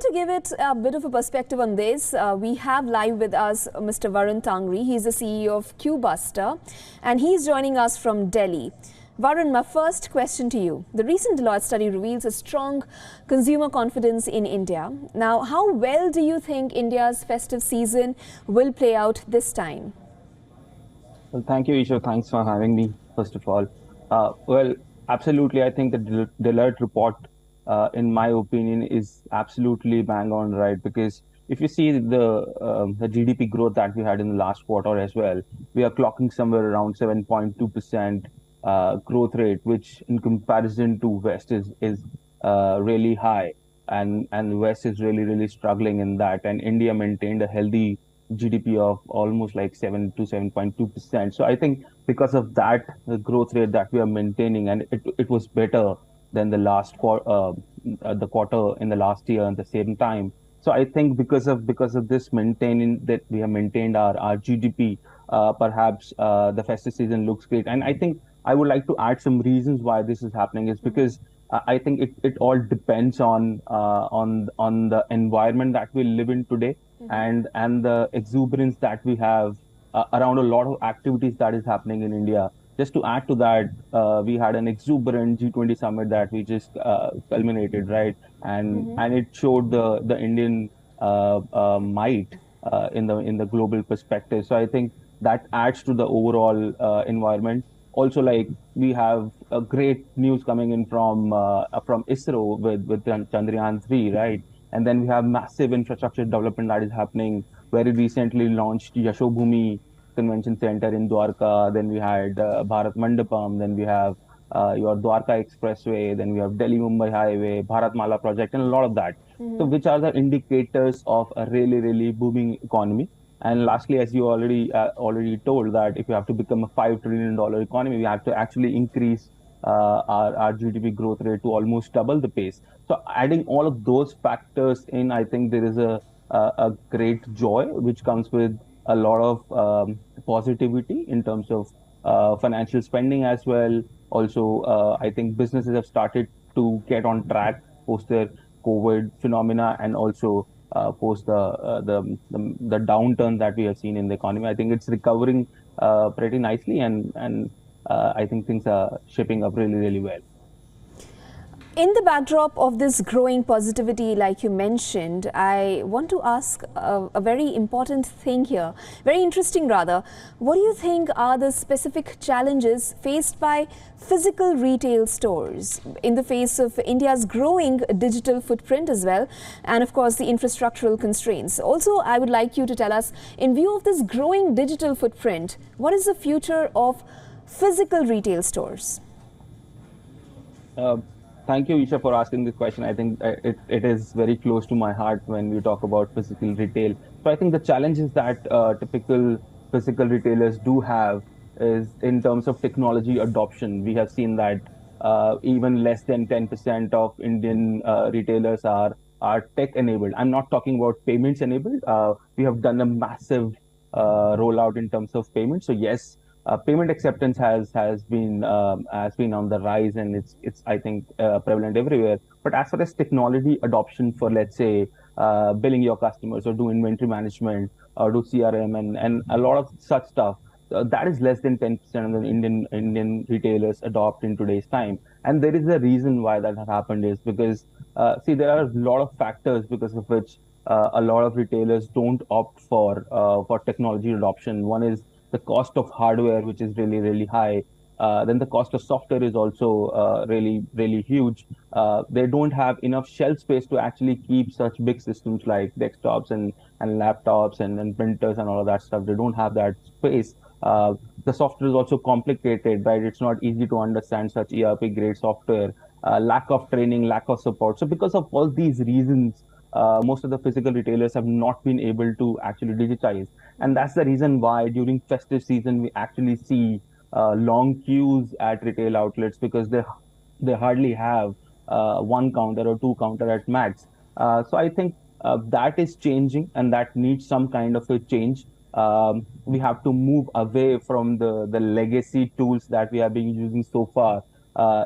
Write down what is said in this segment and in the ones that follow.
to give it a bit of a perspective on this, we have live with us Mr. Varun Tangri. He's the CEO of QBuster, and he's joining us from Delhi. Varun, my first question to you. The recent Deloitte study reveals a strong consumer confidence in India. Now, how well do you think India's festive season will play out this time? Well, thank you, Isha. Thanks for having me, first of all. Well, absolutely. I think the Deloitte report, in my opinion, is absolutely bang on right because if you see the GDP growth that we had in the last quarter as well, we are clocking somewhere around 7.2% growth rate, which in comparison to West is really high, and West is really struggling in that, and India maintained a healthy GDP of almost like 7 to 7.2%. So I think because of that growth rate that we are maintaining, and it was better than the quarter in the last year at the same time. So I think because of this maintaining that we have maintained our GDP, perhaps the festive season looks great. And I think I would like to add some reasons why this is happening is because I think it all depends on the environment that we live in today and the exuberance that we have around a lot of activities that is happening in India. Just to add to that, we had an exuberant G20 summit that we just culminated, right? And it showed the Indian might in the global perspective. So I think that adds to the overall environment. Also, like we have a great news coming in from ISRO with Chandrayaan 3, right? And then we have massive infrastructure development that is happening. Very recently launched Yashobhumi Convention Center in Dwarka. Then we had Bharat Mandapam. Then we have your Dwarka Expressway. Then we have Delhi Mumbai Highway, Bharat Mala project, and a lot of that. So, which are the indicators of a really booming economy? And lastly, as you already told, that if you have to become a $5 trillion economy, we have to actually increase our GDP growth rate to almost double the pace. So adding all of those factors in, I think there is a great joy which comes with a lot of positivity in terms of financial spending as well. Also, I think businesses have started to get on track post their COVID phenomena and also post the downturn that we have seen in the economy. I think it's recovering pretty nicely, and I think things are shaping up really well. In the backdrop of this growing positivity, like you mentioned, I want to ask a very important thing here, very interesting rather. What do you think are the specific challenges faced by physical retail stores in the face of India's growing digital footprint as well, and of course the infrastructural constraints? Also, I would like you to tell us, in view of this growing digital footprint, what is the future of physical retail stores? Thank you, Isha, for asking this question. I think it is very close to my heart when we talk about physical retail. So I think the challenges that typical physical retailers do have is in terms of technology adoption. We have seen that even less than 10% of Indian retailers are tech enabled. I'm not talking about payments enabled. We have done a massive rollout in terms of payments. So yes, payment acceptance has been on the rise, and it's I think prevalent everywhere. But as far as technology adoption for, let's say, billing your customers or do inventory management or do CRM and a lot of such stuff, that is less than 10% of the Indian retailers adopt in today's time. And there is a reason why that has happened is because see, there are a lot of factors because of which a lot of retailers don't opt for technology adoption. One is the cost of hardware, which is really high. Then the cost of software is also really huge. They don't have enough shelf space to actually keep such big systems like desktops and laptops and printers and all of that stuff. They don't have that space. The software is also complicated, right? It's not easy to understand such ERP grade software. Lack of training, lack of support. So because of all these reasons, most of the physical retailers have not been able to actually digitize. And that's the reason why during festive season, we actually see long queues at retail outlets because they hardly have one counter or two counter at max. So I think that is changing and that needs some kind of a change. We have to move away from the legacy tools that we have been using so far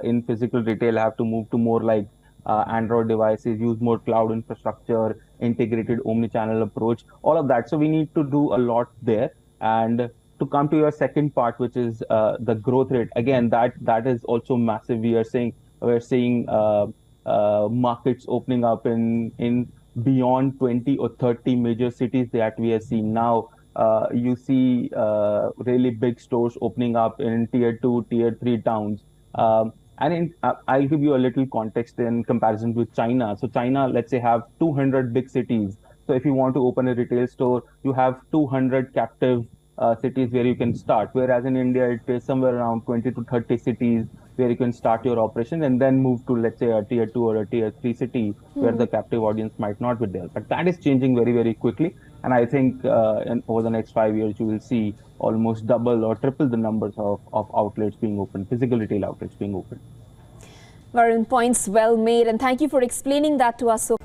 in physical retail, have to move to more like Android devices, use more cloud infrastructure, integrated omni-channel approach, all of that. So we need to do a lot there. And to come to your second part, which is the growth rate, again, that is also massive. We're seeing markets opening up in beyond 20 or 30 major cities that we are seeing now. You see really big stores opening up in tier two, tier three towns. I'll give you a little context in comparison with China. So China, let's say, have 200 big cities. So if you want to open a retail store, you have 200 captive cities where you can start. Whereas in India, it is somewhere around 20 to 30 cities where you can start your operation and then move to, let's say, a tier two or a tier three city where the captive audience might not be there. But that is changing very, very quickly. And I think over the next 5 years, you will see almost double or triple the numbers of outlets being open, physical retail outlets being open. Varun, points well made, and thank you for explaining that to us so